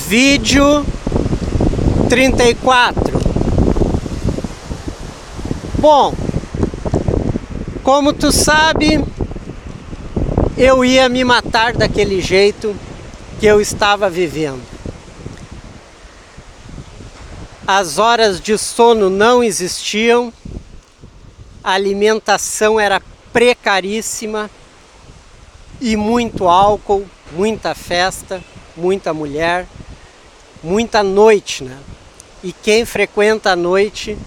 Vídeo 34. Bom, como tu sabe, eu ia me matar daquele jeito que eu estava vivendo. As horas de sono não existiam, a alimentação era precaríssima e muito álcool, muita festa, muita mulher, muita noite, né? E quem frequenta a noite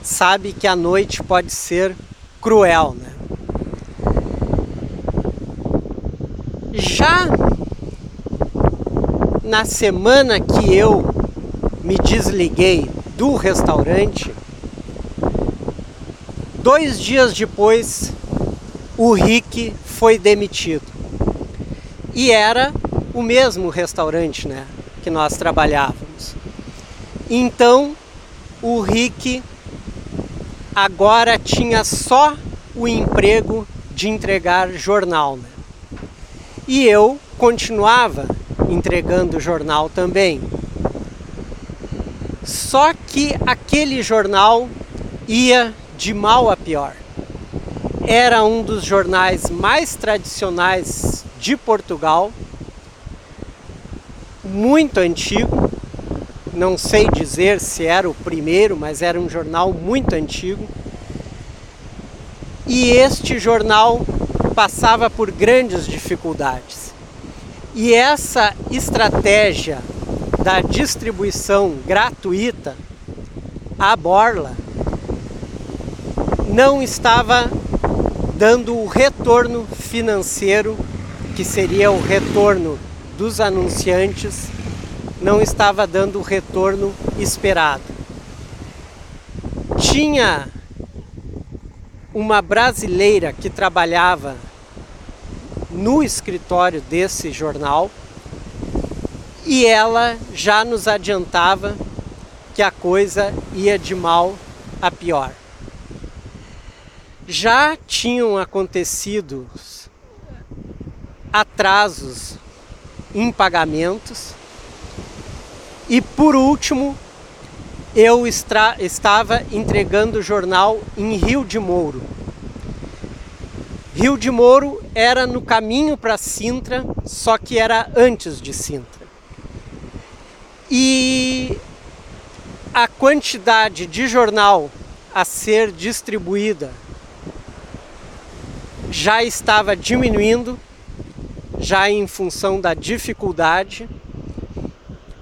sabe que a noite pode ser cruel, né? Já na semana que eu me desliguei do restaurante, 2 dias depois, o Rick foi demitido. E era o mesmo restaurante, né, que nós trabalhávamos. Então, o Rick agora tinha só o emprego de entregar jornal, né? E eu continuava entregando jornal também. Só que aquele jornal ia de mal a pior. Era um dos jornais mais tradicionais de Portugal, muito antigo, não sei dizer se era o primeiro, mas era um jornal muito antigo. E este jornal passava por grandes dificuldades. E essa estratégia da distribuição gratuita à borla não estava dando o retorno financeiro, que seria o retorno dos anunciantes, não estava dando o retorno esperado. Tinha uma brasileira que trabalhava no escritório desse jornal e ela já nos adiantava que a coisa ia de mal a pior. Já tinham acontecido atrasos em pagamentos e, por último, eu estava entregando o jornal em Rio de Mouro. Rio de Mouro era no caminho para Sintra, só que era antes de Sintra. E a quantidade de jornal a ser distribuída já estava diminuindo, já em função da dificuldade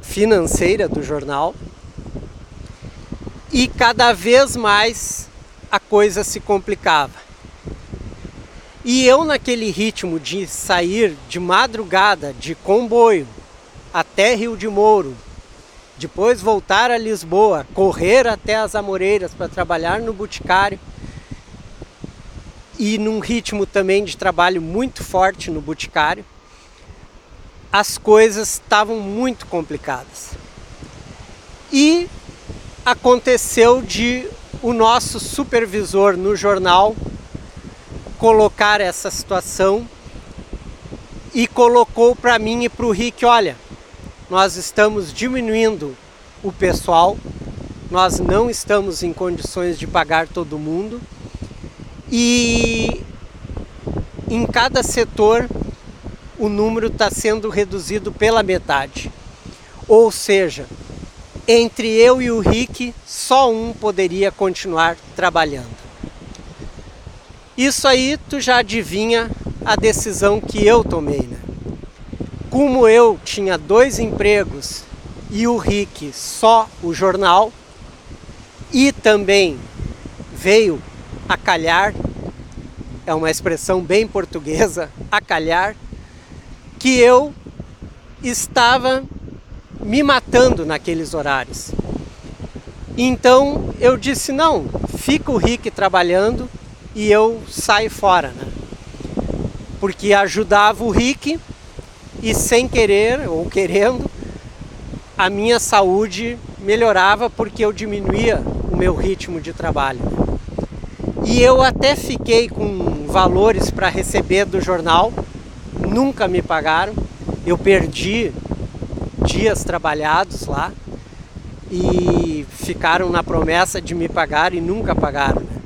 financeira do jornal, e cada vez mais a coisa se complicava. E eu, naquele ritmo de sair de madrugada de comboio até Rio de Mouro, depois voltar a Lisboa, correr até as Amoreiras para trabalhar no Boticário, e num ritmo também de trabalho muito forte no Boticário, as coisas estavam muito complicadas. E aconteceu de o nosso supervisor no jornal colocar essa situação e colocou para mim e para o Rick: olha, nós estamos diminuindo o pessoal, nós não estamos em condições de pagar todo mundo, e em cada setor o número está sendo reduzido pela metade. Ou seja, entre eu e o Rick, só um poderia continuar trabalhando. Isso aí tu já adivinha a decisão que eu tomei, né? Como eu tinha 2 empregos e o Rick só o jornal, e também veio a calhar, é uma expressão bem portuguesa, a calhar, que eu estava me matando naqueles horários. Então eu disse: não, fica o Rick trabalhando e eu saio fora, né? Porque ajudava o Rick e, sem querer ou querendo, a minha saúde melhorava porque eu diminuía o meu ritmo de trabalho. E eu até fiquei com valores para receber do jornal, nunca me pagaram. Eu perdi dias trabalhados lá e ficaram na promessa de me pagar e nunca pagaram, né?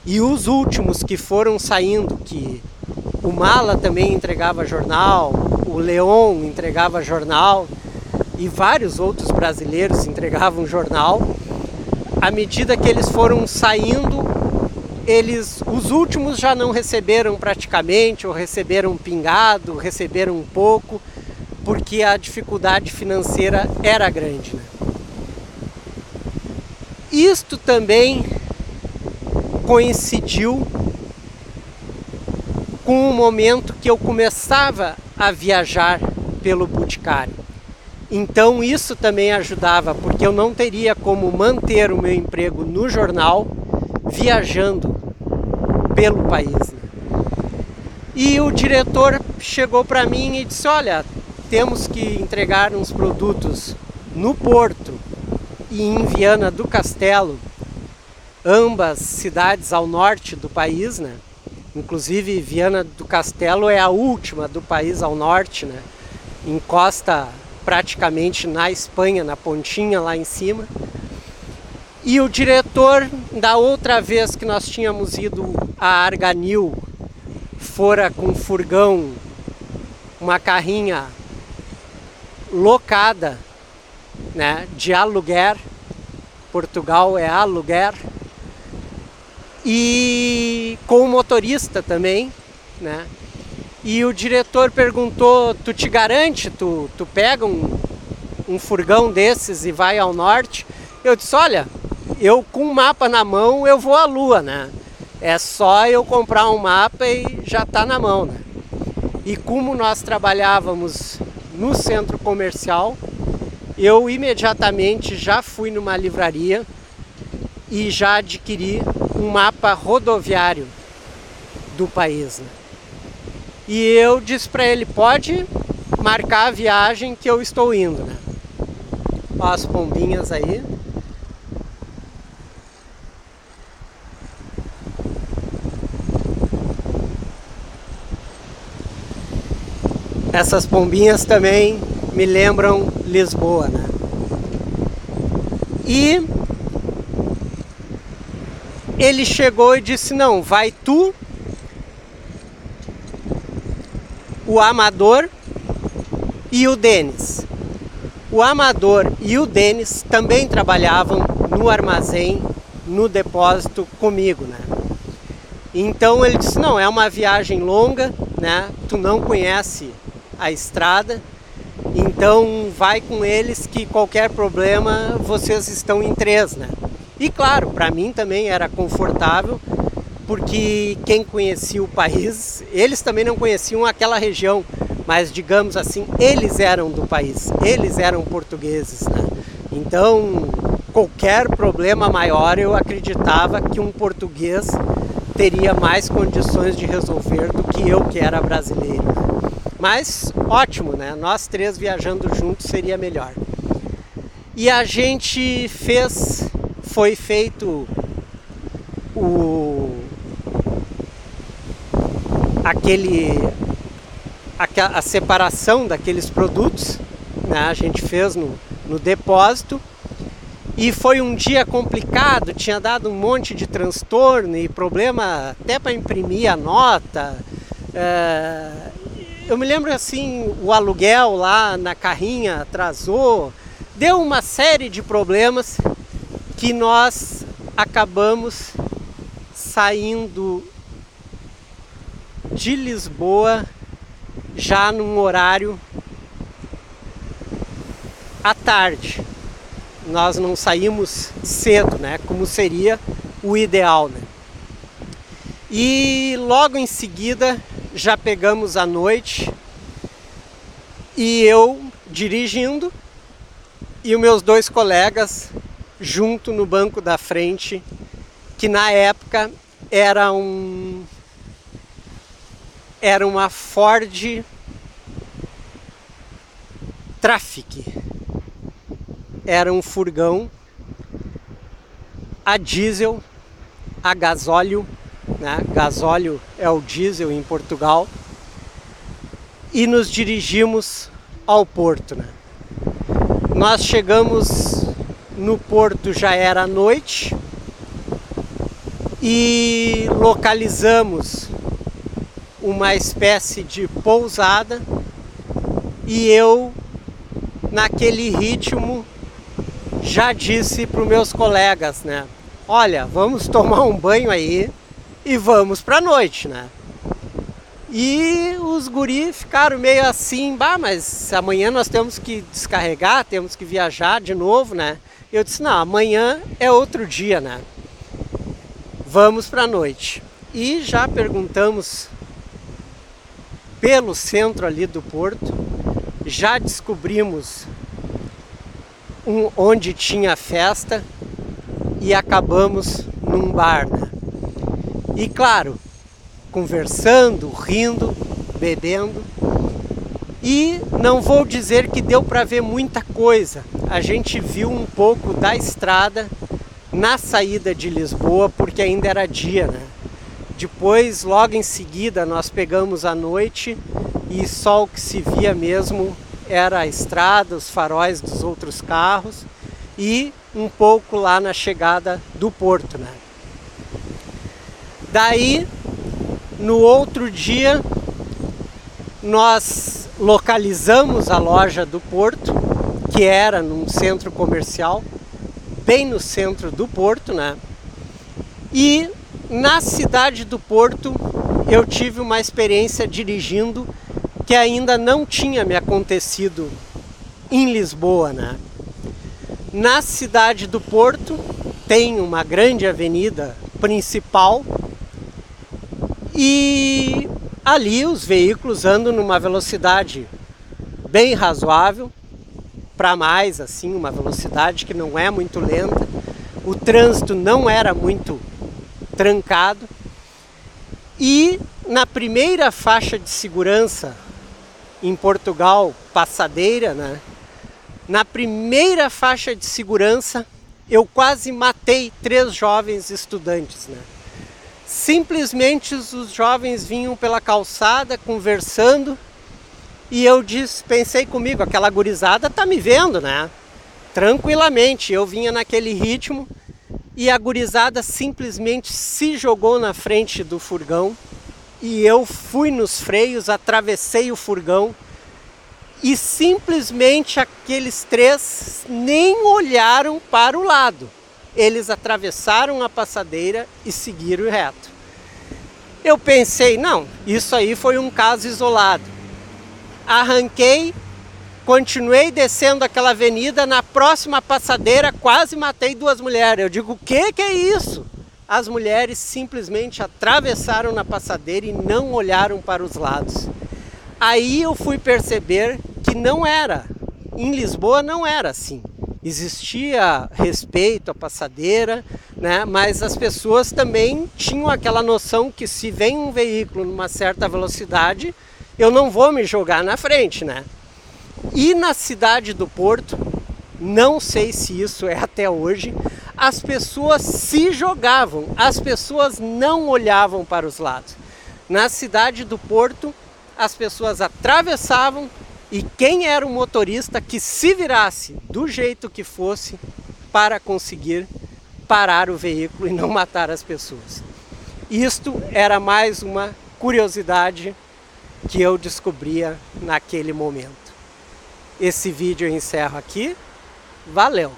E os últimos que foram saindo, que o Mala também entregava jornal, o Leon entregava jornal e vários outros brasileiros entregavam jornal. À medida que eles foram saindo, os últimos já não receberam praticamente, ou receberam pingado, receberam um pouco, porque a dificuldade financeira era grande, né? Isto também coincidiu com o momento que eu começava a viajar pelo Boticário. Então isso também ajudava, porque eu não teria como manter o meu emprego no jornal viajando pelo país, né? E o diretor chegou para mim e disse: olha, temos que entregar uns produtos no Porto e em Viana do Castelo, ambas cidades ao norte do país, né? Inclusive Viana do Castelo é a última do país ao norte, né? Encosta praticamente na Espanha, na pontinha lá em cima. E o diretor, da outra vez que nós tínhamos ido a Arganil, fora com um furgão, uma carrinha locada, né, de aluguer. Portugal é aluguer. E com o motorista também, né? E o diretor perguntou: tu te garante, tu pega um furgão desses e vai ao norte? Eu disse: olha, eu com um mapa na mão eu vou à lua, né? É só eu comprar um mapa e já tá na mão, né? E como nós trabalhávamos no centro comercial, eu imediatamente já fui numa livraria e já adquiri um mapa rodoviário do país, né? E eu disse para ele: pode marcar a viagem que eu estou indo, né? Ó as pombinhas aí. Essas pombinhas também me lembram Lisboa, né? E ele chegou e disse: não, vai tu, o Amador e o Denis. O Amador e o Denis também trabalhavam no armazém, no depósito comigo, né? Então ele disse: não, é uma viagem longa, né? Tu não conhece a estrada, então vai com eles que qualquer problema vocês estão em três, né? E claro, para mim também era confortável, porque quem conhecia o país, eles também não conheciam aquela região, mas digamos assim, eles eram do país, eles eram portugueses, né? Então qualquer problema maior eu acreditava que um português teria mais condições de resolver do que eu, que era brasileiro, né? Mas ótimo, né? Nós três viajando juntos seria melhor. E a gente foi feito a separação daqueles produtos, né? A gente fez no depósito. E foi um dia complicado, tinha dado um monte de transtorno e problema até para imprimir a nota. Eu me lembro assim, o aluguel lá na carrinha atrasou, deu uma série de problemas que nós acabamos saindo de Lisboa já num horário à tarde. Nós não saímos cedo, né, como seria o ideal, né? E logo em seguida já pegamos a noite e eu dirigindo e os meus dois colegas junto no banco da frente, que na época era uma Ford Traffic. Era um furgão a diesel, a gasóleo, né? Gasóleo é o diesel em Portugal. E nos dirigimos ao Porto, né? Nós chegamos no porto, já era noite, e localizamos uma espécie de pousada, e eu, naquele ritmo, já disse para os meus colegas, né? Olha, vamos tomar um banho aí e vamos para a noite, né? E os guris ficaram meio assim, bah, mas amanhã nós temos que descarregar, temos que viajar de novo, né? Eu disse, não, amanhã é outro dia, né? Vamos para a noite. E já perguntamos pelo centro ali do porto, já descobrimos onde tinha festa e acabamos num bar, né? E claro, conversando, rindo, bebendo, e não vou dizer que deu para ver muita coisa. A gente viu um pouco da estrada na saída de Lisboa, porque ainda era dia, né? Depois, logo em seguida, nós pegamos a noite e só o que se via mesmo era a estrada, os faróis dos outros carros e um pouco lá na chegada do porto, né? Daí, no outro dia, nós localizamos a loja do porto, que era num centro comercial, bem no centro do porto, né? E na cidade do Porto eu tive uma experiência dirigindo que ainda não tinha me acontecido em Lisboa, né? Na cidade do Porto tem uma grande avenida principal e ali os veículos andam numa velocidade bem razoável, para mais assim, uma velocidade que não é muito lenta. O trânsito não era muito trancado e na primeira faixa de segurança em Portugal, passadeira, né? Na primeira faixa de segurança eu quase matei 3 jovens estudantes, né? Simplesmente os jovens vinham pela calçada conversando e eu pensei comigo, aquela gurizada tá me vendo, né? Tranquilamente, eu vinha naquele ritmo e a gurizada simplesmente se jogou na frente do furgão e eu fui nos freios, atravessei o furgão e simplesmente aqueles 3 nem olharam para o lado. Eles atravessaram a passadeira e seguiram reto. Eu pensei, não, isso aí foi um caso isolado. Arranquei, continuei descendo aquela avenida, na próxima passadeira quase matei 2 mulheres. Eu digo, o que é isso? As mulheres simplesmente atravessaram na passadeira e não olharam para os lados. Aí eu fui perceber que não era, em Lisboa não era assim. Existia respeito à passadeira, né? Mas as pessoas também tinham aquela noção que se vem um veículo numa certa velocidade, eu não vou me jogar na frente, né? E na cidade do Porto, não sei se isso é até hoje, as pessoas se jogavam, as pessoas não olhavam para os lados. Na cidade do Porto, as pessoas atravessavam e quem era o motorista que se virasse do jeito que fosse para conseguir parar o veículo e não matar as pessoas. Isto era mais uma curiosidade que eu descobria naquele momento. Esse vídeo eu encerro aqui. Valeu!